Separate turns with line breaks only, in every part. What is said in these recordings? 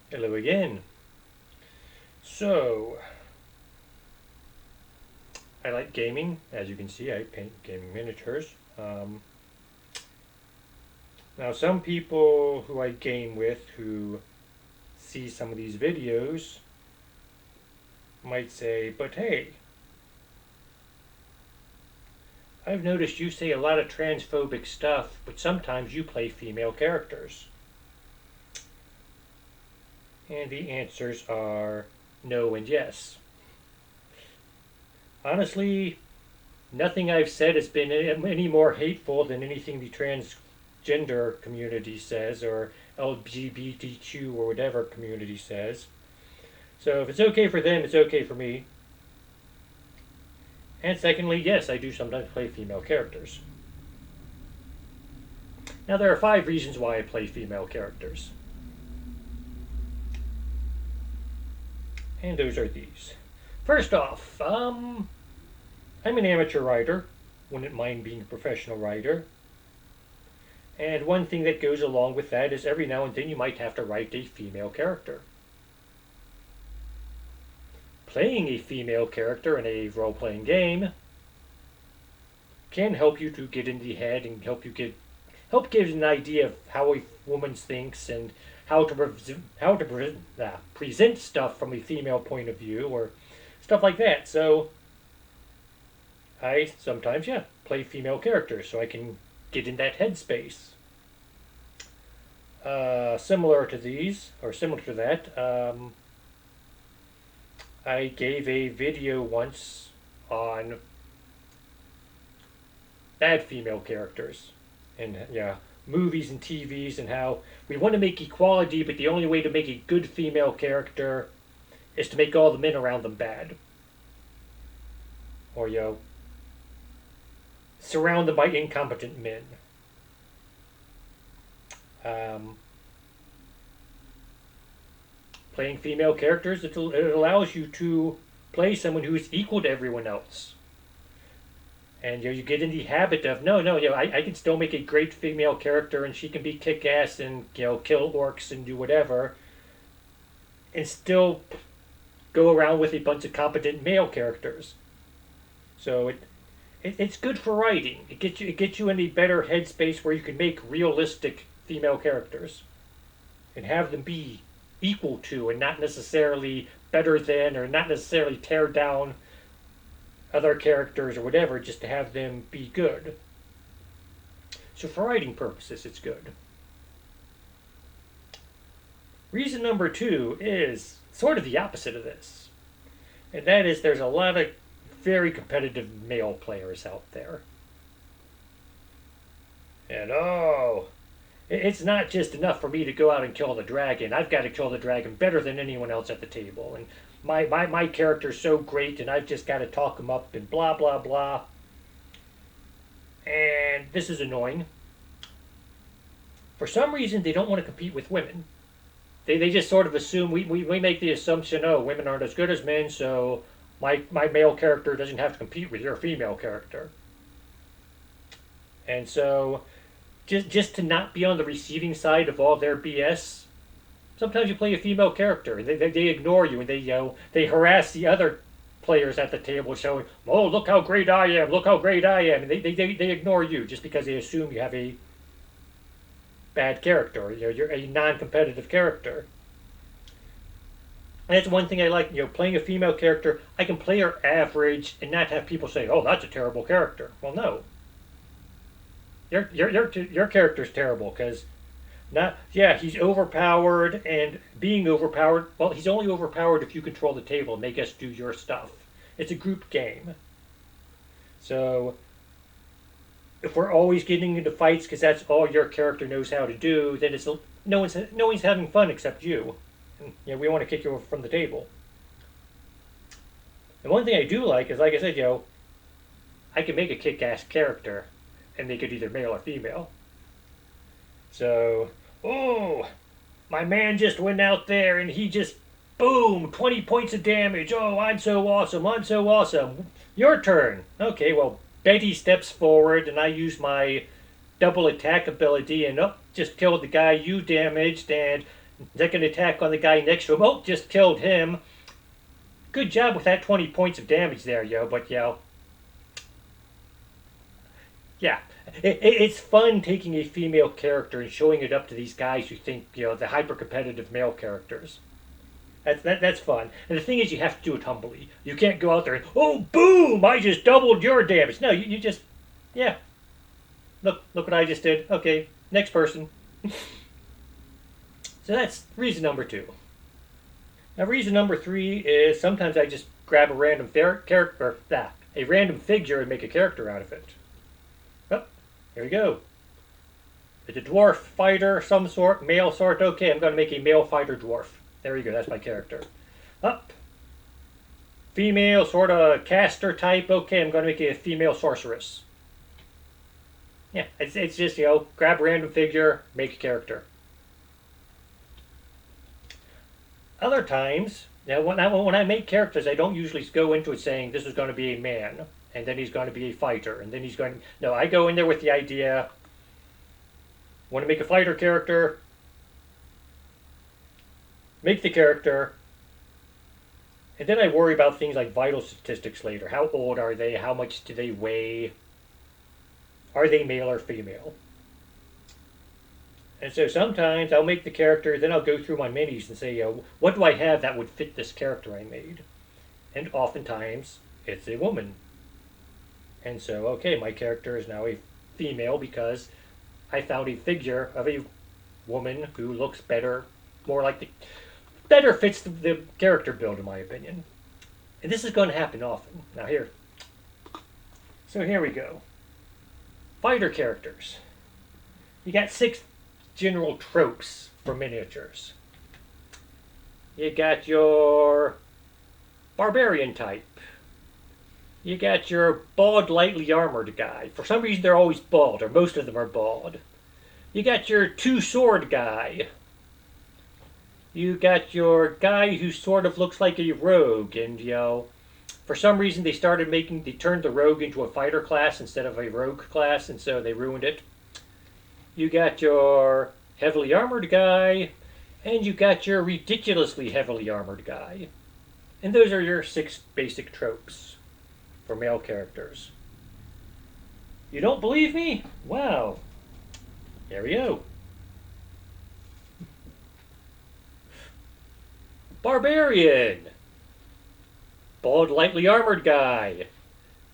Hello again. So, I like gaming. As you can see, I paint gaming miniatures. Now, some people who I game with who see some of these videos might say, but hey, I've noticed you say a lot of transphobic stuff, but sometimes you play female characters. And the answers are no and yes. Honestly, nothing I've said has been any more hateful than anything the transgender community says or LGBTQ or whatever community says. So if it's okay for them, it's okay for me. And secondly, yes, I do sometimes play female characters. Now there are 5 reasons why I play female characters. And those are these. First off, I'm an amateur writer. Wouldn't mind being a professional writer. And one thing that goes along with that is every now and then you might have to write a female character. Playing a female character in a role-playing game can help you to get in the head and help give an idea of how a woman thinks and how to present stuff from a female point of view or stuff like that. So I sometimes play female characters so I can get in that headspace. Similar to these or similar to that, I gave a video once on bad female characters and movies and TVs and how we want to make equality, but the only way to make a good female character is to make all the men around them bad, or surround them by incompetent men. Um, Playing female characters, it allows you to play someone who is equal to everyone else. And you get in the habit of no, I can still make a great female character, and she can be kick-ass and kill orcs and do whatever, and still go around with a bunch of competent male characters. So it's good for writing. It gets you in a better headspace where you can make realistic female characters, and have them be equal to, and not necessarily better than, or not necessarily tear down other characters or whatever, just to have them be good. So for writing purposes, it's good. Reason number 2 is sort of the opposite of this. And that is there's a lot of very competitive male players out there. And it's not just enough for me to go out and kill the dragon. I've got to kill the dragon better than anyone else at the table. And my character's so great, and I've just got to talk him up and blah, blah, blah. And this is annoying. For some reason, they don't want to compete with women. They just sort of assume, we make the assumption, oh, women aren't as good as men, so my male character doesn't have to compete with your female character. And so just to not be on the receiving side of all their BS. Sometimes you play a female character, and they ignore you, and they harass the other players at the table, showing, oh, look how great I am, look how great I am, and they ignore you just because they assume you have a bad character, you're a non-competitive character. And that's one thing I like, playing a female character. I can play her average and not have people say, oh, that's a terrible character. Well, no. Your character's terrible because he's overpowered, and being overpowered, well, he's only overpowered if you control the table and make us do your stuff. It's a group game. So if we're always getting into fights because that's all your character knows how to do, then it's no one's having fun except you. And, we want to kick you from the table. And one thing I do like is, like I said, I can make a kick-ass character and make it either male or female. So, oh, my man just went out there and he just, boom, 20 points of damage. Oh, I'm so awesome, I'm so awesome. Your turn. Okay, well, Betty steps forward and I use my double attack ability and just killed the guy you damaged, and Second attack on the guy next to him. Oh, just killed him. Good job with that 20 points of damage there, yo. But, yo, yeah. It's fun taking a female character and showing it up to these guys who think, the hyper competitive male characters. That's fun. And the thing is, you have to do it humbly. You can't go out there and, oh, boom, I just doubled your damage. No, you just, yeah. Look what I just did. Okay, next person. So that's reason number 2. Now, reason number 3 is sometimes I just grab a random a random figure and make a character out of it. Oh, here we go. It's a dwarf fighter, some sort, male sort. Okay, I'm going to make a male fighter dwarf. There we go, that's my character. Up. Female, sort of caster type. Okay, I'm going to make a female sorceress. Yeah, it's just, grab a random figure, make a character. Other times, now when I make characters, I don't usually go into it saying this is going to be a man, and then he's going to be a fighter, and then he's going to... No, I go in there with the idea, want to make a fighter character, make the character, and then I worry about things like vital statistics later. How old are they? How much do they weigh? Are they male or female? And so sometimes I'll make the character, then I'll go through my minis and say, what do I have that would fit this character I made? And oftentimes, it's a woman. And so, okay, my character is now a female because I found a figure of a woman who looks better, better fits the character build, in my opinion. And this is going to happen often. Now here. So here we go. Fighter characters. You got 6 general tropes for miniatures. You got your barbarian type. You got your bald, lightly armored guy. For some reason, they're always bald, or most of them are bald. You got your 2-sword guy. You got your guy who sort of looks like a rogue, and for some reason they turned the rogue into a fighter class instead of a rogue class, and so they ruined it. You got your heavily armored guy, and you got your ridiculously heavily armored guy. And those are your 6 basic tropes for male characters. You don't believe me? Wow. Here we go. Barbarian. Bald, lightly armored guy.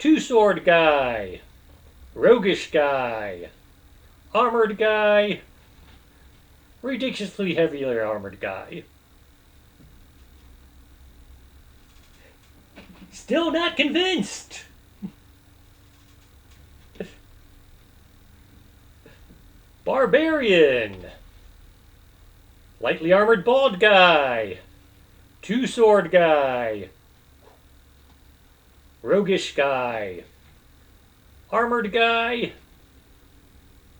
2-sword guy. Roguish guy. Armored guy. Ridiculously heavily armored guy. Still not convinced. Barbarian. Lightly armored bald guy. 2-sword guy. Roguish guy. Armored guy.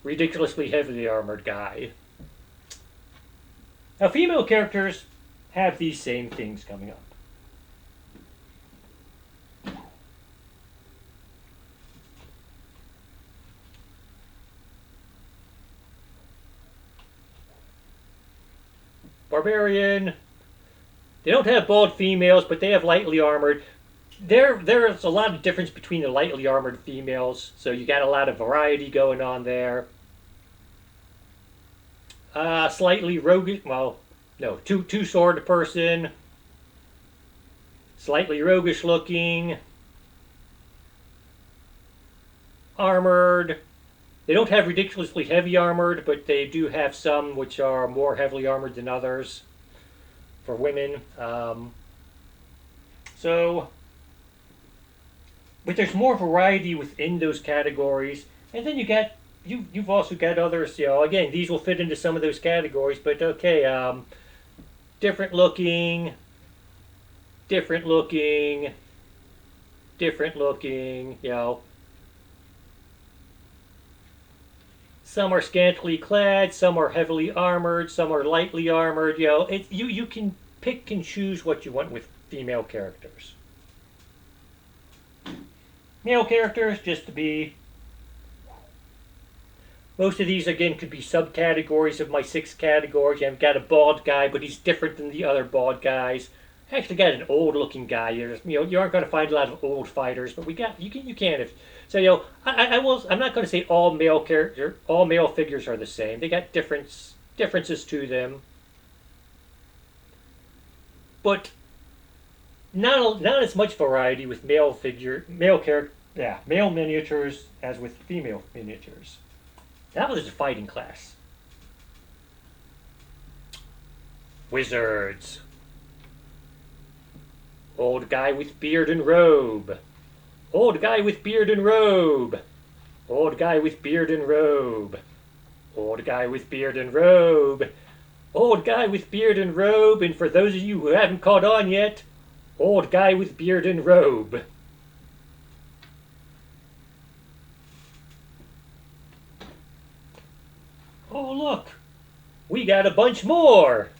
Ridiculously heavily armored guy. Now, female characters have these same things coming up. Barbarian. They don't have bald females, but they have lightly armored. There's a lot of difference between the lightly armored females, so you got a lot of variety going on there. Slightly roguish, two-sword person. Slightly roguish looking. Armored. They don't have ridiculously heavy armored, but they do have some which are more heavily armored than others for women. But there's more variety within those categories. And then you've also got others, again, these will fit into some of those categories, but okay, different looking, some are scantily clad, some are heavily armored, some are lightly armored, you can pick and choose what you want with female characters. Male characters, just to be... most of these, again, could be subcategories of my 6 categories. I've got a bald guy, but he's different than the other bald guys. I actually got an old-looking guy. You aren't going to find a lot of old fighters, but you can if so. I'm not going to say all male figures are the same. They got differences to them, but not as much variety with male miniatures as with female miniatures. That was a fighting class. Wizards. Old guy with beard and robe. Old guy with beard and robe. Old guy with beard and robe. Old guy with beard and robe. Old guy with beard and robe. And for those of you who haven't caught on yet, old guy with beard and robe. Oh, look. We got a bunch more.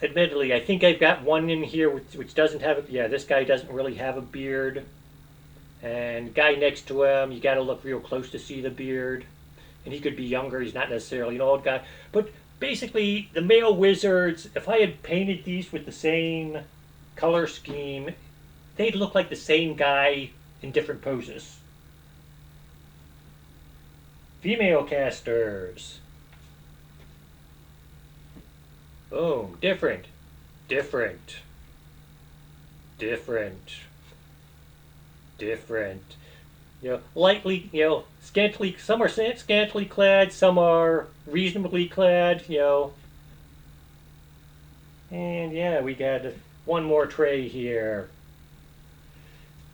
Admittedly, I think I've got one in here which doesn't have a... Yeah, this guy doesn't really have a beard. And the guy next to him, you got to look real close to see the beard. And he could be younger. He's not necessarily an old guy. But basically, the male wizards, if I had painted these with the same color scheme, they'd look like the same guy in different poses. Female casters. Boom. Different. Different. Different. Different. Lightly, scantily, some are scantily clad, some are reasonably clad, And yeah, we got one more tray here.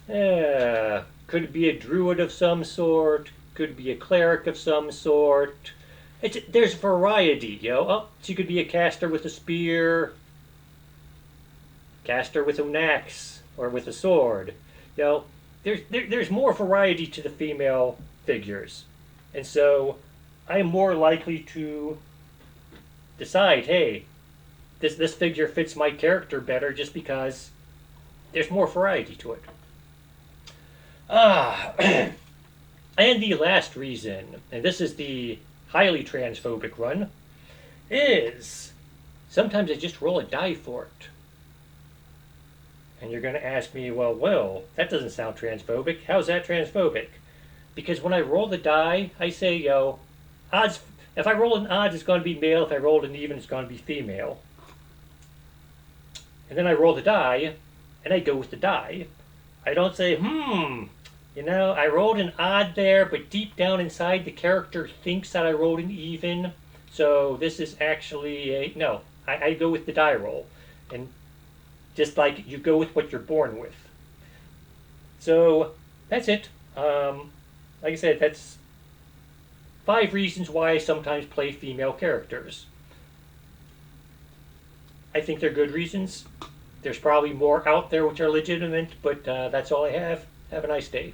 Could be a druid of some sort, could be a cleric of some sort. There's variety, so you could be a caster with a spear, caster with an axe, or with a sword. There's more variety to the female figures. And so I'm more likely to decide, hey, this figure fits my character better just because there's more variety to it. And the last reason, and this is the highly transphobic one, is sometimes I just roll a die for it. And you're going to ask me, well, that doesn't sound transphobic. How's that transphobic? Because when I roll the die, I say, odds. If I roll an odds, it's going to be male. If I roll an even, it's going to be female. And then I roll the die, and I go with the die. I don't say, I rolled an odd there, but deep down inside, the character thinks that I rolled an even. So this is actually no. I go with the die roll, and just like you go with what you're born with. So that's it. Like I said, that's 5 reasons why I sometimes play female characters. I think they're good reasons. There's probably more out there which are legitimate, but that's all I have. Have a nice day.